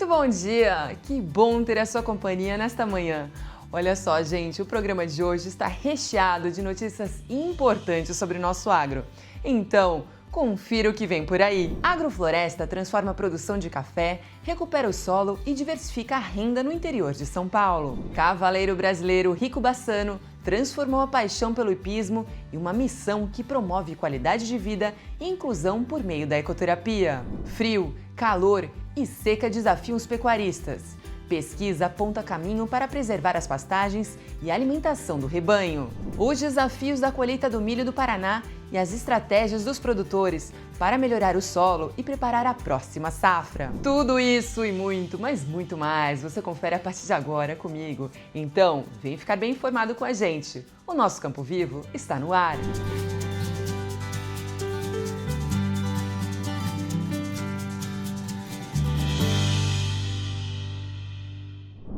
Muito bom dia! Que bom ter a sua companhia nesta manhã. Olha só, gente, o programa de hoje está recheado de notícias importantes sobre o nosso agro. Então, confira o que vem por aí. A Agrofloresta transforma a produção de café, recupera o solo e diversifica a renda no interior de São Paulo. Cavaleiro brasileiro Rico Bassano transformou a paixão pelo hipismo em uma missão que promove qualidade de vida e inclusão por meio da ecoterapia. Frio, calor e seca desafiam os pecuaristas. Pesquisa aponta caminho para preservar as pastagens e a alimentação do rebanho. Os desafios da colheita do milho do Paraná e as estratégias dos produtores para melhorar o solo e preparar a próxima safra. Tudo isso e muito, mas muito mais, você confere a partir de agora comigo. Então, vem ficar bem informado com a gente. O nosso Campo Vivo está no ar.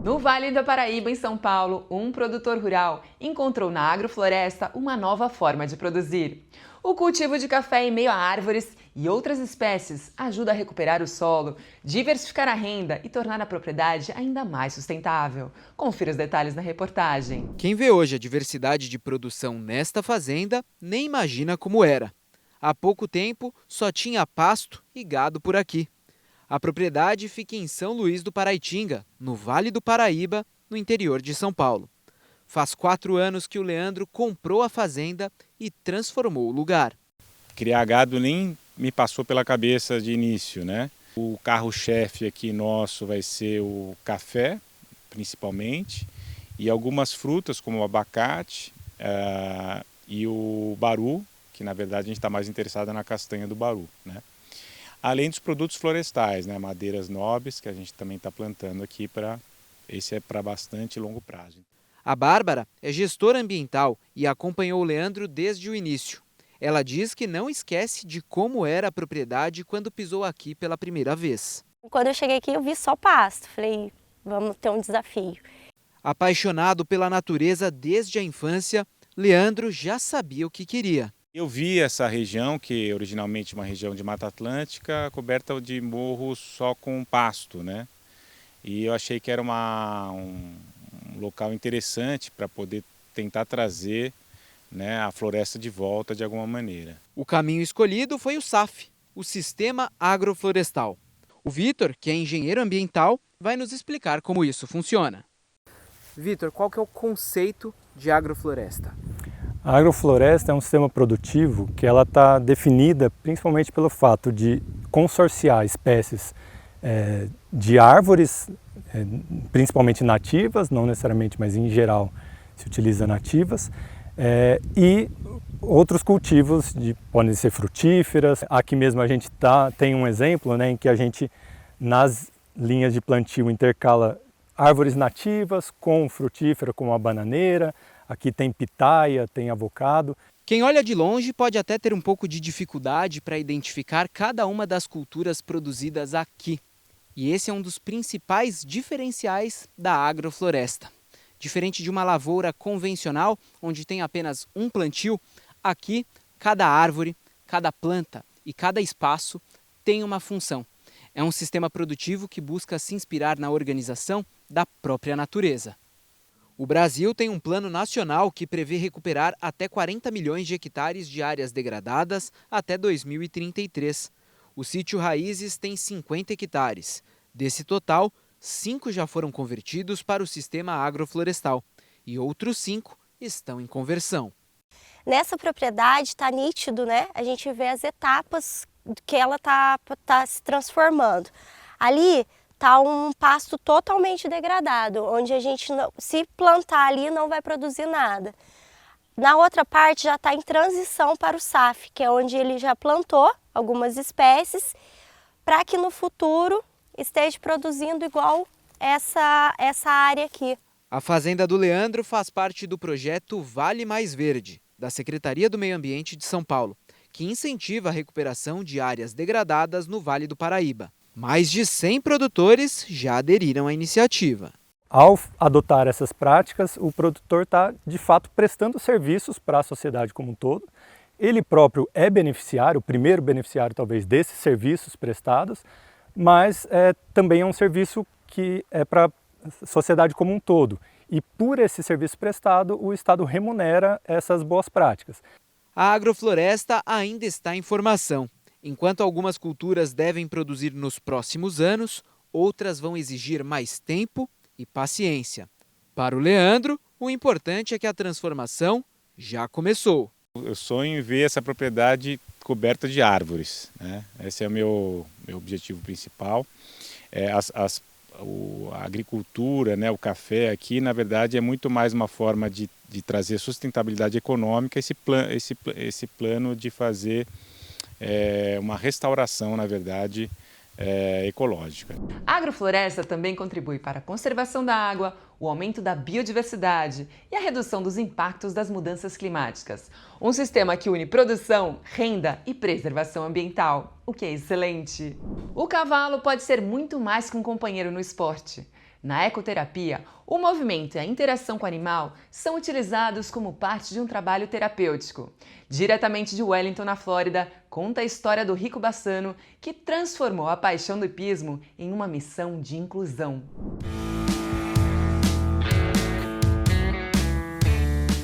No Vale do Paraíba, em São Paulo, um produtor rural encontrou na agrofloresta uma nova forma de produzir. O cultivo de café em meio a árvores e outras espécies ajuda a recuperar o solo, diversificar a renda e tornar a propriedade ainda mais sustentável. Confira os detalhes na reportagem. Quem vê hoje a diversidade de produção nesta fazenda nem imagina como era. Há pouco tempo só tinha pasto e gado por aqui. A propriedade fica em São Luís do Paraitinga, no Vale do Paraíba, no interior de São Paulo. Faz 4 anos que o Leandro comprou a fazenda e transformou o lugar. Criar gado nem me passou pela cabeça de início, né? O carro-chefe aqui nosso vai ser o café, principalmente, e algumas frutas como o abacate e o baru, que na verdade a gente está mais interessado na castanha do baru, né? Além dos produtos florestais, né? Madeiras nobres, que a gente também está plantando aqui esse é para bastante longo prazo. A Bárbara é gestora ambiental e acompanhou o Leandro desde o início. Ela diz que não esquece de como era a propriedade quando pisou aqui pela primeira vez. Quando eu cheguei aqui eu vi só pasto, falei, vamos ter um desafio. Apaixonado pela natureza desde a infância, Leandro já sabia o que queria. Eu vi essa região, que é originalmente uma região de Mata Atlântica, coberta de morros só com pasto, né? E eu achei que era um local interessante para poder tentar trazer, né, a floresta de volta de alguma maneira. O caminho escolhido foi o SAF, o Sistema Agroflorestal. O Vitor, que é engenheiro ambiental, vai nos explicar como isso funciona. Vitor, qual que é o conceito de agrofloresta? A agrofloresta é um sistema produtivo que ela está definida principalmente pelo fato de consorciar espécies de árvores, principalmente nativas, não necessariamente, mas em geral se utiliza nativas, e outros cultivos, podem ser frutíferas. Aqui mesmo a gente tem um exemplo, né, em que a gente, nas linhas de plantio, intercala árvores nativas com frutífera, como a bananeira. Aqui tem pitaia, tem avocado. Quem olha de longe pode até ter um pouco de dificuldade para identificar cada uma das culturas produzidas aqui. E esse é um dos principais diferenciais da agrofloresta. Diferente de uma lavoura convencional, onde tem apenas um plantio, aqui cada árvore, cada planta e cada espaço tem uma função. É um sistema produtivo que busca se inspirar na organização da própria natureza. O Brasil tem um plano nacional que prevê recuperar até 40 milhões de hectares de áreas degradadas até 2033. O sítio Raízes tem 50 hectares. Desse total, 5 já foram convertidos para o sistema agroflorestal e outros 5 estão em conversão. Nessa propriedade está nítido, né? A gente vê as etapas que ela tá se transformando. Ali está um pasto totalmente degradado, onde a gente, se plantar ali, não vai produzir nada. Na outra parte já está em transição para o SAF, que é onde ele já plantou algumas espécies, para que no futuro esteja produzindo igual essa área aqui. A fazenda do Leandro faz parte do projeto Vale Mais Verde, da Secretaria do Meio Ambiente de São Paulo, que incentiva a recuperação de áreas degradadas no Vale do Paraíba. Mais de 100 produtores já aderiram à iniciativa. Ao adotar essas práticas, o produtor está, de fato, prestando serviços para a sociedade como um todo. Ele próprio é beneficiário, o primeiro beneficiário, talvez, desses serviços prestados, mas também é um serviço que é para a sociedade como um todo. E por esse serviço prestado, o Estado remunera essas boas práticas. A agrofloresta ainda está em formação. Enquanto algumas culturas devem produzir nos próximos anos, outras vão exigir mais tempo e paciência. Para o Leandro, o importante é que a transformação já começou. Eu sonho em ver essa propriedade coberta de árvores, né? Esse é o meu objetivo principal. A agricultura, né, o café aqui, na verdade, é muito mais uma forma de trazer sustentabilidade econômica, esse plano de fazer uma restauração, na verdade, ecológica. A agrofloresta também contribui para a conservação da água, o aumento da biodiversidade e a redução dos impactos das mudanças climáticas. Um sistema que une produção, renda e preservação ambiental, o que é excelente. O cavalo pode ser muito mais que um companheiro no esporte. Na ecoterapia, o movimento e a interação com o animal são utilizados como parte de um trabalho terapêutico. Diretamente de Wellington, na Flórida, conta a história do Rico Bassano, que transformou a paixão do hipismo em uma missão de inclusão.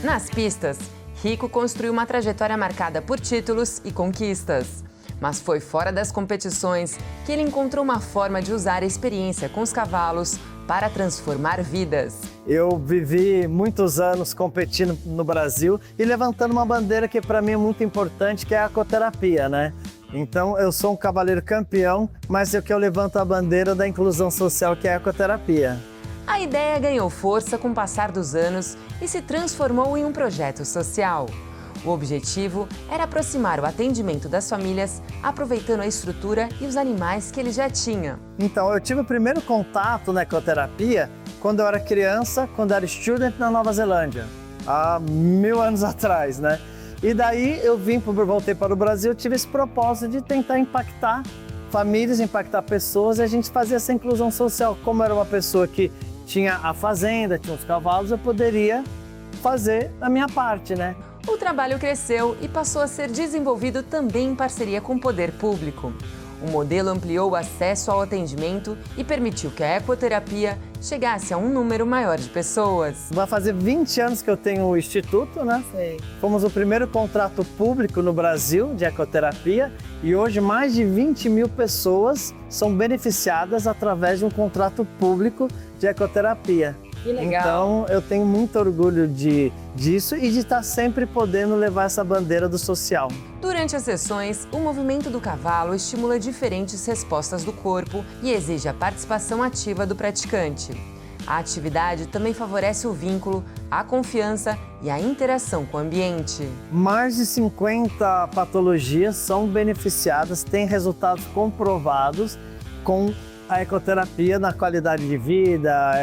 Nas pistas, Rico construiu uma trajetória marcada por títulos e conquistas. Mas foi fora das competições que ele encontrou uma forma de usar a experiência com os cavalos para transformar vidas. Eu vivi muitos anos competindo no Brasil e levantando uma bandeira que para mim é muito importante, que é a ecoterapia, né? Então eu sou um cavaleiro campeão, mas eu levanto a bandeira da inclusão social, que é a ecoterapia. A ideia ganhou força com o passar dos anos e se transformou em um projeto social. O objetivo era aproximar o atendimento das famílias, aproveitando a estrutura e os animais que ele já tinha. Então, eu tive o primeiro contato na ecoterapia quando eu era criança, quando eu era student na Nova Zelândia, há 1000 anos atrás, né? E daí eu voltei para o Brasil, tive esse propósito de tentar impactar famílias, impactar pessoas, e a gente fazia essa inclusão social. Como eu era uma pessoa que tinha a fazenda, tinha os cavalos, eu poderia fazer a minha parte, né? O trabalho cresceu e passou a ser desenvolvido também em parceria com o poder público. O modelo ampliou o acesso ao atendimento e permitiu que a ecoterapia chegasse a um número maior de pessoas. Vai fazer 20 anos que eu tenho o Instituto, né? Sim. Fomos o primeiro contrato público no Brasil de ecoterapia e hoje mais de 20 mil pessoas são beneficiadas através de um contrato público de ecoterapia. Que legal. Então eu tenho muito orgulho disso e de estar sempre podendo levar essa bandeira do social. Durante as sessões, o movimento do cavalo estimula diferentes respostas do corpo e exige a participação ativa do praticante. A atividade também favorece o vínculo, a confiança e a interação com o ambiente. Mais de 50 patologias são beneficiadas, têm resultados comprovados com a ecoterapia na qualidade de vida,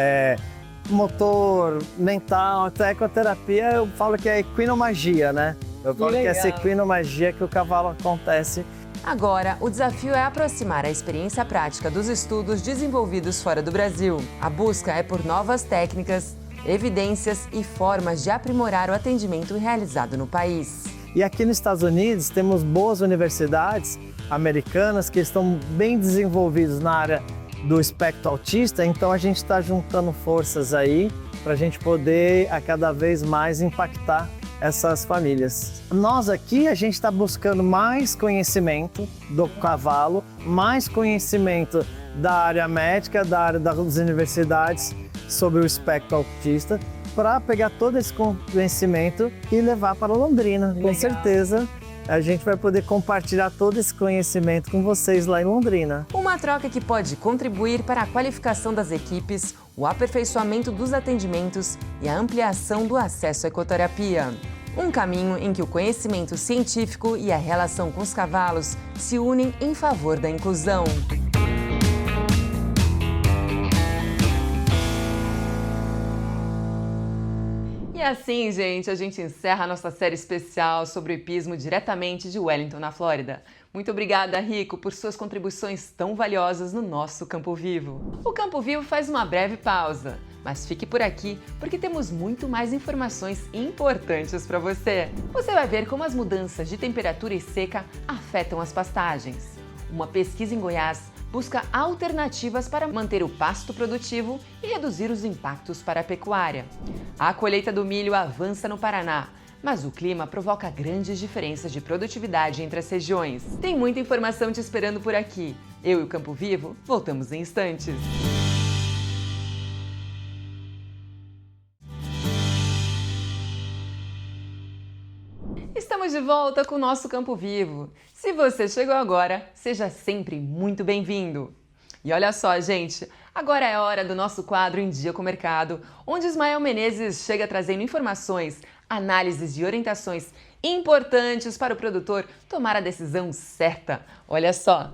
motor, mental. Então a ecoterapia eu falo que é equinomagia, né? Eu falo que é essa equinomagia que o cavalo acontece. Agora, o desafio é aproximar a experiência prática dos estudos desenvolvidos fora do Brasil. A busca é por novas técnicas, evidências e formas de aprimorar o atendimento realizado no país. E aqui nos Estados Unidos temos boas universidades americanas que estão bem desenvolvidas na área do espectro autista, então a gente está juntando forças aí para a gente poder a cada vez mais impactar essas famílias. Nós aqui a gente está buscando mais conhecimento do cavalo, mais conhecimento da área médica, da área das universidades sobre o espectro autista, para pegar todo esse conhecimento e levar para Londrina. Legal. Com certeza a gente vai poder compartilhar todo esse conhecimento com vocês lá em Londrina. Uma troca que pode contribuir para a qualificação das equipes, o aperfeiçoamento dos atendimentos e a ampliação do acesso à ecoterapia. Um caminho em que o conhecimento científico e a relação com os cavalos se unem em favor da inclusão. E assim, gente, a gente encerra a nossa série especial sobre o hipismo diretamente de Wellington, na Flórida. Muito obrigada, Rico, por suas contribuições tão valiosas no nosso Campo Vivo. O Campo Vivo faz uma breve pausa, mas fique por aqui porque temos muito mais informações importantes para você. Você vai ver como as mudanças de temperatura e seca afetam as pastagens. Uma pesquisa em Goiás busca alternativas para manter o pasto produtivo e reduzir os impactos para a pecuária. A colheita do milho avança no Paraná, mas o clima provoca grandes diferenças de produtividade entre as regiões. Tem muita informação te esperando por aqui. Eu e o Campo Vivo voltamos em instantes. Estamos de volta com o nosso Campo Vivo. Se você chegou agora, seja sempre muito bem-vindo. E olha só, gente, agora é a hora do nosso quadro Em Dia com o Mercado, onde Ismael Menezes chega trazendo informações, análises e orientações importantes para o produtor tomar a decisão certa. Olha só!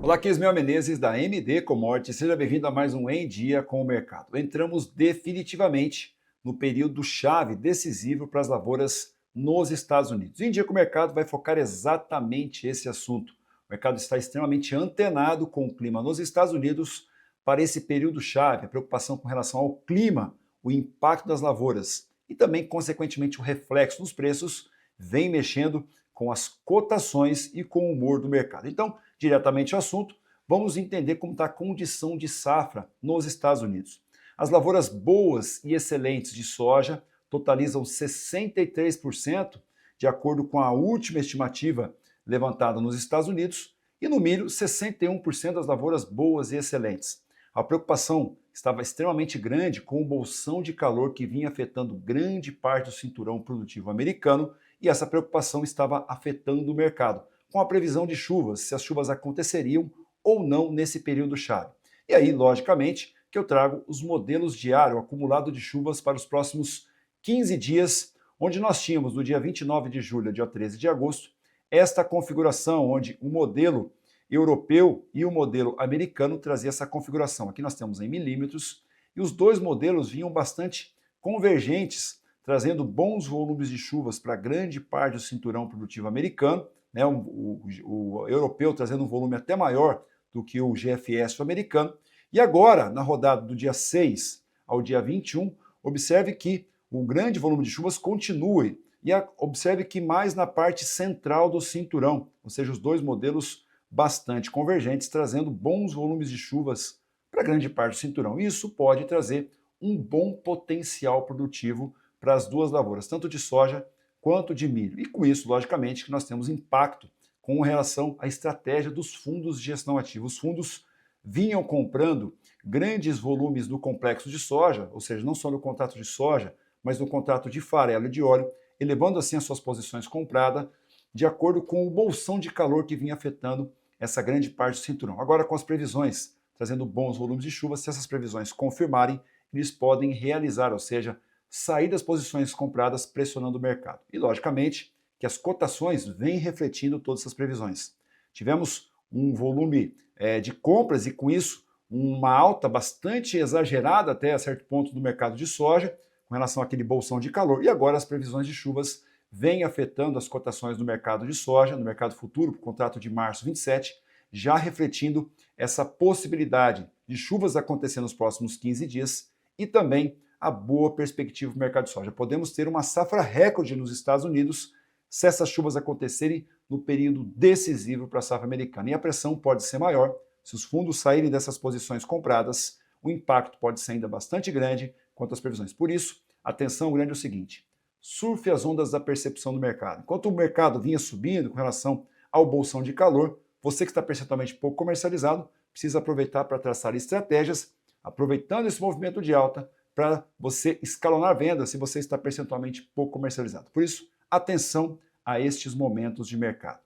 Olá, aqui é Ismael Menezes da MD Commodities. Seja bem-vindo a mais um Em Dia com o Mercado. Entramos definitivamente no período chave decisivo para as lavouras nos Estados Unidos. Em Dia com o Mercado vai focar exatamente esse assunto. O mercado está extremamente antenado com o clima nos Estados Unidos para esse período chave, a preocupação com relação ao clima, o impacto das lavouras e também, consequentemente, o reflexo nos preços vem mexendo com as cotações e com o humor do mercado. Então, diretamente ao assunto, vamos entender como está a condição de safra nos Estados Unidos. As lavouras boas e excelentes de soja totalizam 63%, de acordo com a última estimativa levantada nos Estados Unidos, e no milho, 61% das lavouras boas e excelentes. A preocupação estava extremamente grande com o bolsão de calor que vinha afetando grande parte do cinturão produtivo americano, e essa preocupação estava afetando o mercado, com a previsão de chuvas, se as chuvas aconteceriam ou não nesse período chave. E aí, logicamente, que eu trago os modelos diários, o acumulado de chuvas para os próximos 15 dias, onde nós tínhamos no dia 29 de julho, dia 13 de agosto, esta configuração, onde o modelo europeu e o modelo americano traziam essa configuração. Aqui nós temos em milímetros, e os dois modelos vinham bastante convergentes, trazendo bons volumes de chuvas para grande parte do cinturão produtivo americano, né, o europeu trazendo um volume até maior do que o GFS americano. E agora, na rodada do dia 6 ao dia 21, observe que o grande volume de chuvas continue e observe que mais na parte central do cinturão, ou seja, os dois modelos bastante convergentes, trazendo bons volumes de chuvas para grande parte do cinturão. Isso pode trazer um bom potencial produtivo para as duas lavouras, tanto de soja quanto de milho. E com isso, logicamente, que nós temos impacto com relação à estratégia dos fundos de gestão ativa. Os fundos vinham comprando grandes volumes do complexo de soja, ou seja, não só no contrato de soja, mas no contrato de farelo e de óleo, elevando assim as suas posições compradas de acordo com o bolsão de calor que vinha afetando essa grande parte do cinturão. Agora, com as previsões trazendo bons volumes de chuva, se essas previsões confirmarem, eles podem realizar, ou seja, sair das posições compradas pressionando o mercado. E, logicamente, que as cotações vêm refletindo todas essas previsões. Tivemos um volume de compras e, com isso, uma alta bastante exagerada até a certo ponto do mercado de soja, com relação àquele bolsão de calor. E agora as previsões de chuvas vêm afetando as cotações do mercado de soja, no mercado futuro, para o contrato de março 27, já refletindo essa possibilidade de chuvas acontecer nos próximos 15 dias e também a boa perspectiva do mercado de soja. Podemos ter uma safra recorde nos Estados Unidos se essas chuvas acontecerem no período decisivo para a safra americana. E a pressão pode ser maior. Se os fundos saírem dessas posições compradas, o impacto pode ser ainda bastante grande quanto às previsões. Por isso, atenção grande é o seguinte: surfe as ondas da percepção do mercado. Enquanto o mercado vinha subindo com relação ao bolsão de calor, você que está percentualmente pouco comercializado, precisa aproveitar para traçar estratégias, aproveitando esse movimento de alta, para você escalonar vendas se você está percentualmente pouco comercializado. Por isso, atenção a estes momentos de mercado.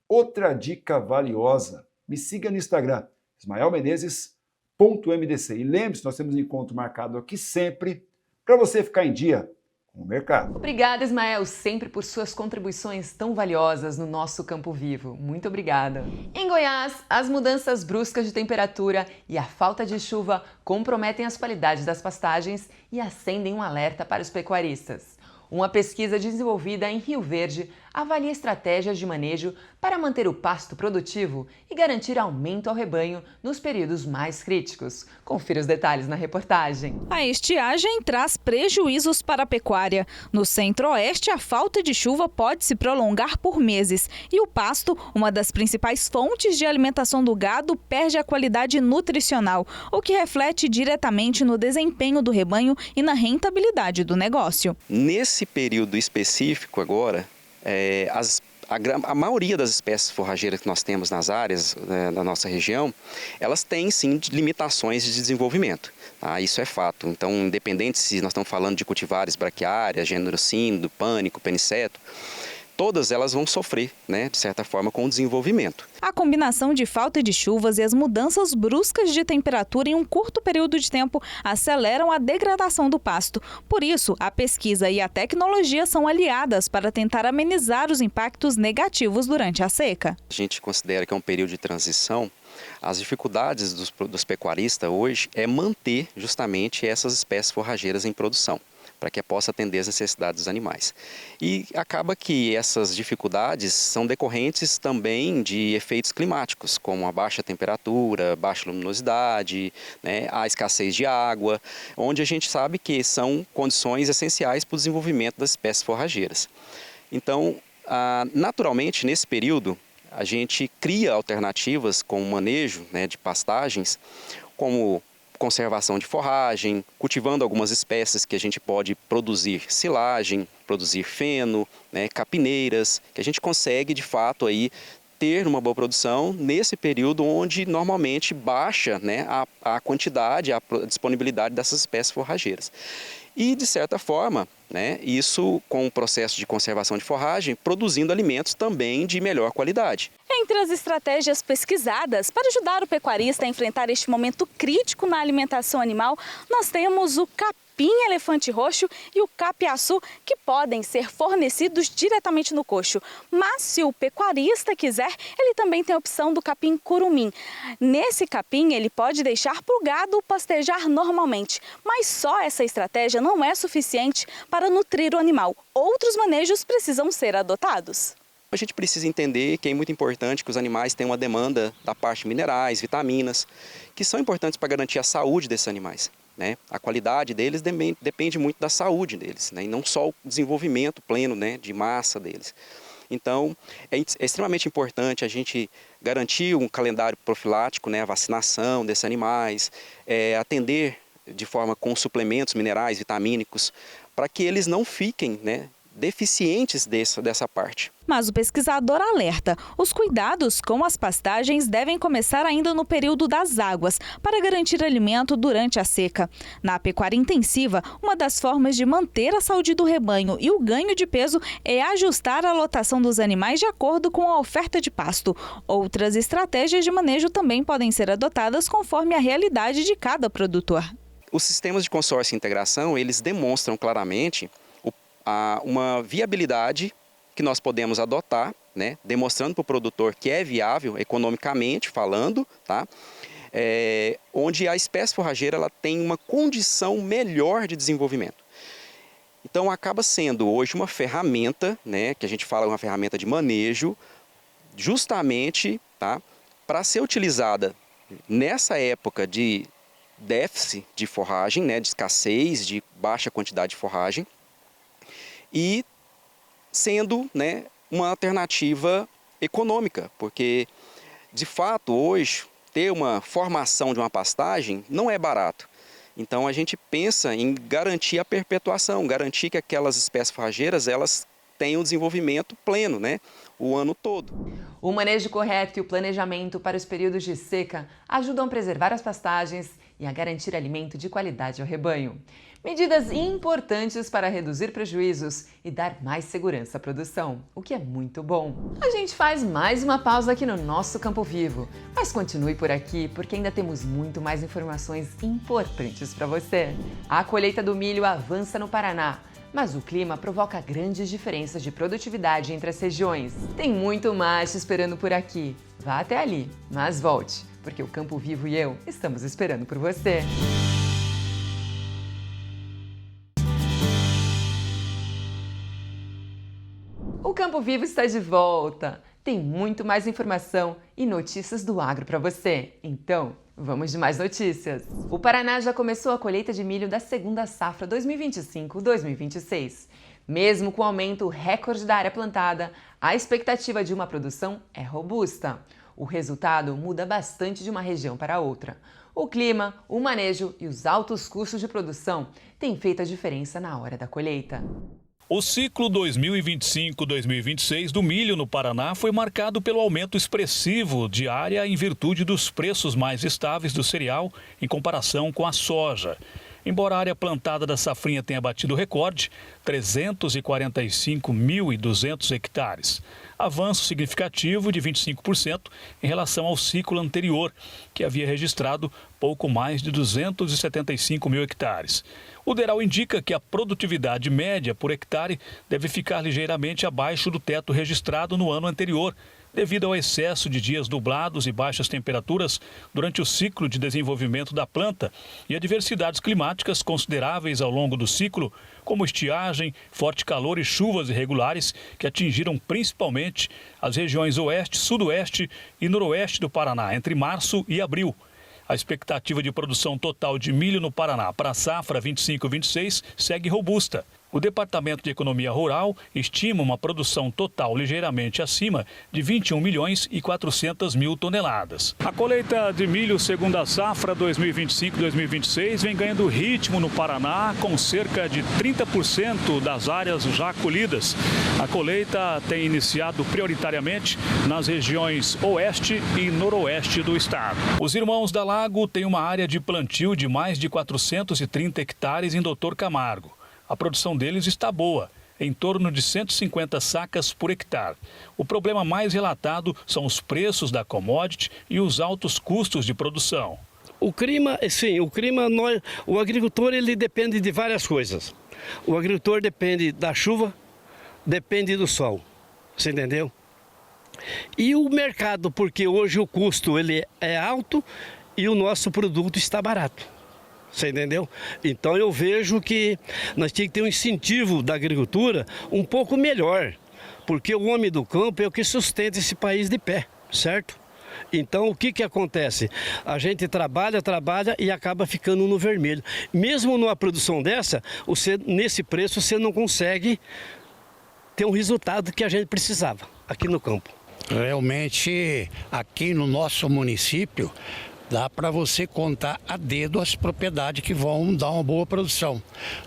Outra dica valiosa, me siga no Instagram, ismaelmenezes.mdc. E lembre-se, nós temos um encontro marcado aqui sempre para você ficar em dia com o mercado. Obrigada, Ismael, sempre por suas contribuições tão valiosas no nosso Campo Vivo. Muito obrigada. Em Goiás, as mudanças bruscas de temperatura e a falta de chuva comprometem as qualidades das pastagens e acendem um alerta para os pecuaristas. Uma pesquisa desenvolvida em Rio Verde avalia estratégias de manejo para manter o pasto produtivo e garantir aumento ao rebanho nos períodos mais críticos. Confira os detalhes na reportagem. A estiagem traz prejuízos para a pecuária. No centro-oeste, a falta de chuva pode se prolongar por meses e o pasto, uma das principais fontes de alimentação do gado, perde a qualidade nutricional, o que reflete diretamente no desempenho do rebanho e na rentabilidade do negócio. Nesse período específico agora, a maioria das espécies forrageiras que nós temos nas áreas da nossa região, elas têm sim limitações de desenvolvimento. Tá? Isso é fato. Então, independente se nós estamos falando de cultivares braquiárias, gênero sínodo, pânico, peniceto, todas elas vão sofrer, de certa forma, com o desenvolvimento. A combinação de falta de chuvas e as mudanças bruscas de temperatura em um curto período de tempo aceleram a degradação do pasto. Por isso, a pesquisa e a tecnologia são aliadas para tentar amenizar os impactos negativos durante a seca. A gente considera que é um período de transição. As dificuldades dos pecuaristas hoje é manter justamente essas espécies forrageiras em produção, para que possa atender as necessidades dos animais. E acaba que essas dificuldades são decorrentes também de efeitos climáticos, como a baixa temperatura, baixa luminosidade, a escassez de água, onde a gente sabe que são condições essenciais para o desenvolvimento das espécies forrageiras. Então, naturalmente, nesse período, a gente cria alternativas com o manejo de pastagens, como conservação de forragem, cultivando algumas espécies que a gente pode produzir silagem, produzir feno, capineiras, que a gente consegue de fato aí ter uma boa produção nesse período onde normalmente baixa a quantidade, a disponibilidade dessas espécies forrageiras. E de certa forma, isso com o processo de conservação de forragem, produzindo alimentos também de melhor qualidade. Entre as estratégias pesquisadas para ajudar o pecuarista a enfrentar este momento crítico na alimentação animal, nós temos o capim-elefante roxo e o capiaçu, que podem ser fornecidos diretamente no coxo. Mas se o pecuarista quiser, ele também tem a opção do capim-curumim. Nesse capim, ele pode deixar para o gado pastejar normalmente, mas só essa estratégia não é suficiente para nutrir o animal. Outros manejos precisam ser adotados. A gente precisa entender que é muito importante que os animais tenham uma demanda da parte de minerais, vitaminas, que são importantes para garantir a saúde desses animais. A qualidade deles depende muito da saúde deles, e não só o desenvolvimento pleno de massa deles. Então, é extremamente importante a gente garantir um calendário profilático, a vacinação desses animais, atender de forma com suplementos minerais, vitamínicos, para que eles não fiquem deficientes dessa parte. Mas o pesquisador alerta, os cuidados com as pastagens devem começar ainda no período das águas, para garantir alimento durante a seca. Na pecuária intensiva, uma das formas de manter a saúde do rebanho e o ganho de peso é ajustar a lotação dos animais de acordo com a oferta de pasto. Outras estratégias de manejo também podem ser adotadas conforme a realidade de cada produtor. Os sistemas de consórcio e integração, eles demonstram claramente uma viabilidade que nós podemos adotar, demonstrando para o produtor que é viável economicamente falando, onde a espécie forrageira ela tem uma condição melhor de desenvolvimento. Então acaba sendo hoje uma ferramenta, que a gente fala uma ferramenta de manejo, justamente para ser utilizada nessa época de déficit de forragem, de escassez, de baixa quantidade de forragem, e sendo uma alternativa econômica, porque de fato hoje ter uma formação de uma pastagem não é barato. Então a gente pensa em garantir a perpetuação, garantir que aquelas espécies forrageiras elas tenham desenvolvimento pleno, o ano todo. O manejo correto e o planejamento para os períodos de seca ajudam a preservar as pastagens e a garantir alimento de qualidade ao rebanho. Medidas importantes para reduzir prejuízos e dar mais segurança à produção, o que é muito bom. A gente faz mais uma pausa aqui no nosso Campo Vivo, mas continue por aqui porque ainda temos muito mais informações importantes para você. A colheita do milho avança no Paraná, mas o clima provoca grandes diferenças de produtividade entre as regiões. Tem muito mais te esperando por aqui. Vá até ali, mas volte, porque o Campo Vivo e eu estamos esperando por você. O Campo Vivo está de volta. Tem muito mais informação e notícias do agro para você. Então, vamos de mais notícias. O Paraná já começou a colheita de milho da segunda safra 2025-2026. Mesmo com o aumento recorde da área plantada, a expectativa de uma produção é robusta. O resultado muda bastante de uma região para outra. O clima, o manejo e os altos custos de produção têm feito a diferença na hora da colheita. O ciclo 2025-2026 do milho no Paraná foi marcado pelo aumento expressivo de área em virtude dos preços mais estáveis do cereal em comparação com a soja. Embora a área plantada da safrinha tenha batido recorde, 345.200 hectares. Avanço significativo de 25% em relação ao ciclo anterior, que havia registrado pouco mais de 275 mil hectares. O DERAL indica que a produtividade média por hectare deve ficar ligeiramente abaixo do teto registrado no ano anterior, devido ao excesso de dias nublados e baixas temperaturas durante o ciclo de desenvolvimento da planta e adversidades climáticas consideráveis ao longo do ciclo, como estiagem, forte calor e chuvas irregulares que atingiram principalmente as regiões oeste, sudoeste e noroeste do Paraná entre março e abril. A expectativa de produção total de milho no Paraná para a safra 25-26 segue robusta. O Departamento de Economia Rural estima uma produção total ligeiramente acima de 21 milhões e 400 mil toneladas. A colheita de milho segunda safra 2025-2026 vem ganhando ritmo no Paraná, com cerca de 30% das áreas já colhidas. A colheita tem iniciado prioritariamente nas regiões oeste e noroeste do estado. Os irmãos da Lago têm uma área de plantio de mais de 430 hectares em Doutor Camargo. A produção deles está boa, em torno de 150 sacas por hectare. O problema mais relatado são os preços da commodity e os altos custos de produção. O clima, sim, o agricultor ele depende de várias coisas. O agricultor depende da chuva, depende do sol, você entendeu? E o mercado, porque hoje o custo ele é alto e o nosso produto está barato. Você entendeu? Então eu vejo que nós temos que ter um incentivo da agricultura um pouco melhor, porque o homem do campo é o que sustenta esse país de pé, certo? Então o que acontece? A gente trabalha e acaba ficando no vermelho. Mesmo numa produção dessa, nesse preço você não consegue ter um resultado que a gente precisava aqui no campo. Realmente aqui no nosso município dá para você contar a dedo as propriedades que vão dar uma boa produção.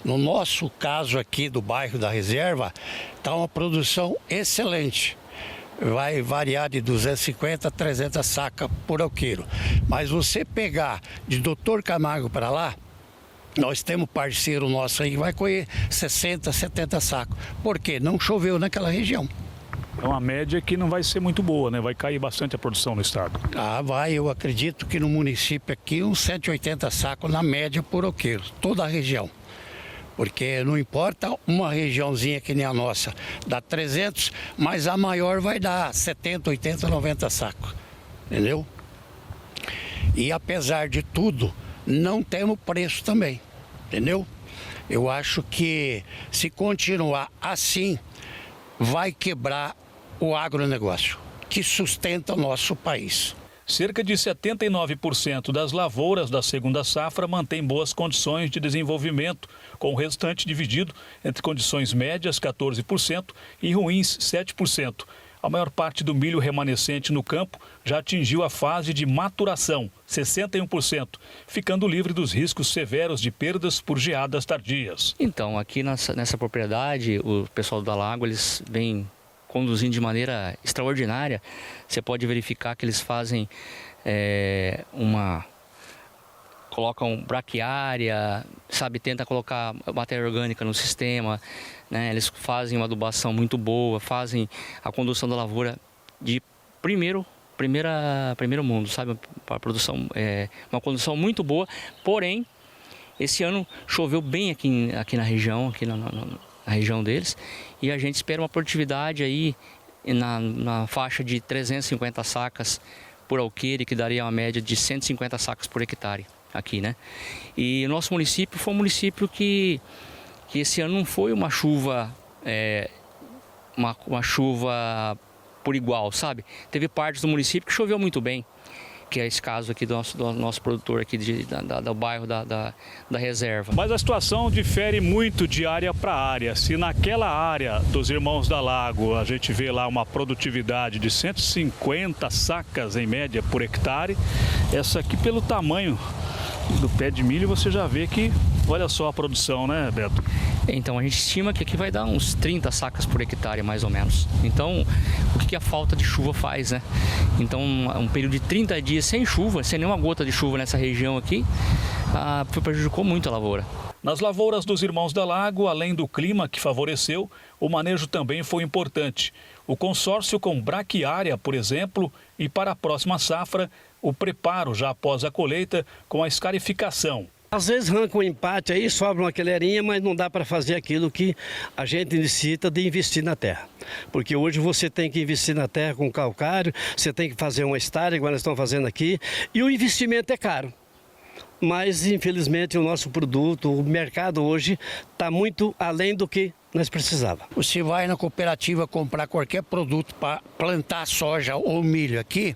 No nosso caso aqui do bairro da Reserva, está uma produção excelente. Vai variar de 250 a 300 sacas por alqueiro. Mas você pegar de Doutor Camargo para lá, nós temos parceiro nosso aí que vai colher 60, 70 sacos. Por quê? Não choveu naquela região. É uma média que não vai ser muito boa, né? Vai cair bastante a produção no estado. Vai. Eu acredito que no município aqui uns 180 sacos na média por alqueiro, toda a região. Porque não importa uma regiãozinha que nem a nossa, dá 300, mas a maior vai dar 70, 80, 90 sacos, entendeu? E apesar de tudo, não temos preço também, entendeu? Eu acho que se continuar assim, vai quebrar o agronegócio, que sustenta o nosso país. Cerca de 79% das lavouras da segunda safra mantém boas condições de desenvolvimento, com o restante dividido entre condições médias, 14%, e ruins, 7%. A maior parte do milho remanescente no campo já atingiu a fase de maturação, 61%, ficando livre dos riscos severos de perdas por geadas tardias. Então, aqui nessa propriedade, o pessoal da Lago, eles vêm conduzindo de maneira extraordinária. Você pode verificar que eles fazem colocam braquiária, tentam colocar matéria orgânica no sistema, né? Eles fazem uma adubação muito boa, fazem a condução da lavoura de primeiro mundo, sabe? A produção uma condução muito boa. Porém, esse ano choveu bem aqui na região, na região deles, e a gente espera uma produtividade aí na faixa de 350 sacas por alqueire, que daria uma média de 150 sacas por hectare aqui, né? E o nosso município foi um município que esse ano não foi uma chuva uma chuva por igual, sabe? Teve partes do município que choveu muito bem, que é esse caso aqui do nosso produtor aqui do bairro da reserva. Mas a situação difere muito de área para área. Se naquela área dos Irmãos da Lago a gente vê lá uma produtividade de 150 sacas em média por hectare, essa aqui pelo tamanho do pé de milho você já vê que, olha só a produção, né, Beto? Então a gente estima que aqui vai dar uns 30 sacas por hectare, mais ou menos. Então, o que a falta de chuva faz, né? Então, um período de 30 dias sem chuva, sem nenhuma gota de chuva nessa região aqui, prejudicou muito a lavoura. Nas lavouras dos Irmãos da Lago, além do clima que favoreceu, o manejo também foi importante. O consórcio com braquiária, por exemplo, e para a próxima safra, o preparo já após a colheita com a escarificação. Às vezes arranca um empate aí, sobra uma queleirinha, mas não dá para fazer aquilo que a gente necessita de investir na terra. Porque hoje você tem que investir na terra com calcário, você tem que fazer uma estária, igual nós estamos fazendo aqui, e o investimento é caro. Mas, infelizmente, o nosso produto, o mercado hoje, está muito além do que nós precisávamos. Você vai na cooperativa comprar qualquer produto para plantar soja ou milho aqui,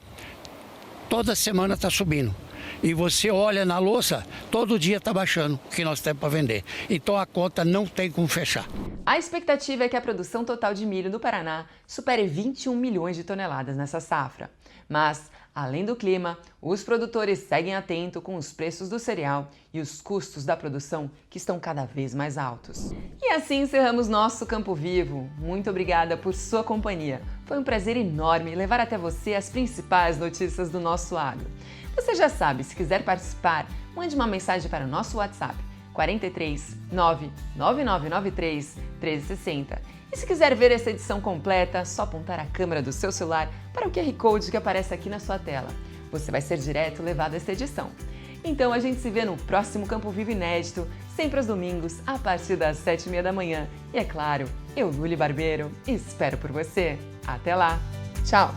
toda semana está subindo. E você olha na louça, todo dia está baixando o que nós temos para vender. Então a conta não tem como fechar. A expectativa é que a produção total de milho no Paraná supere 21 milhões de toneladas nessa safra. Mas, além do clima, os produtores seguem atentos com os preços do cereal e os custos da produção que estão cada vez mais altos. E assim encerramos nosso Campo Vivo. Muito obrigada por sua companhia. Foi um prazer enorme levar até você as principais notícias do nosso agro. Você já sabe, se quiser participar, mande uma mensagem para o nosso WhatsApp 43 99993 1360. E se quiser ver essa edição completa, é só apontar a câmera do seu celular para o QR Code que aparece aqui na sua tela. Você vai ser direto levado a essa edição. Então a gente se vê no próximo Campo Vivo inédito, sempre aos domingos, a partir das 7h30 da manhã. E é claro, eu, Luli Barbeiro, espero por você. Até lá! Tchau!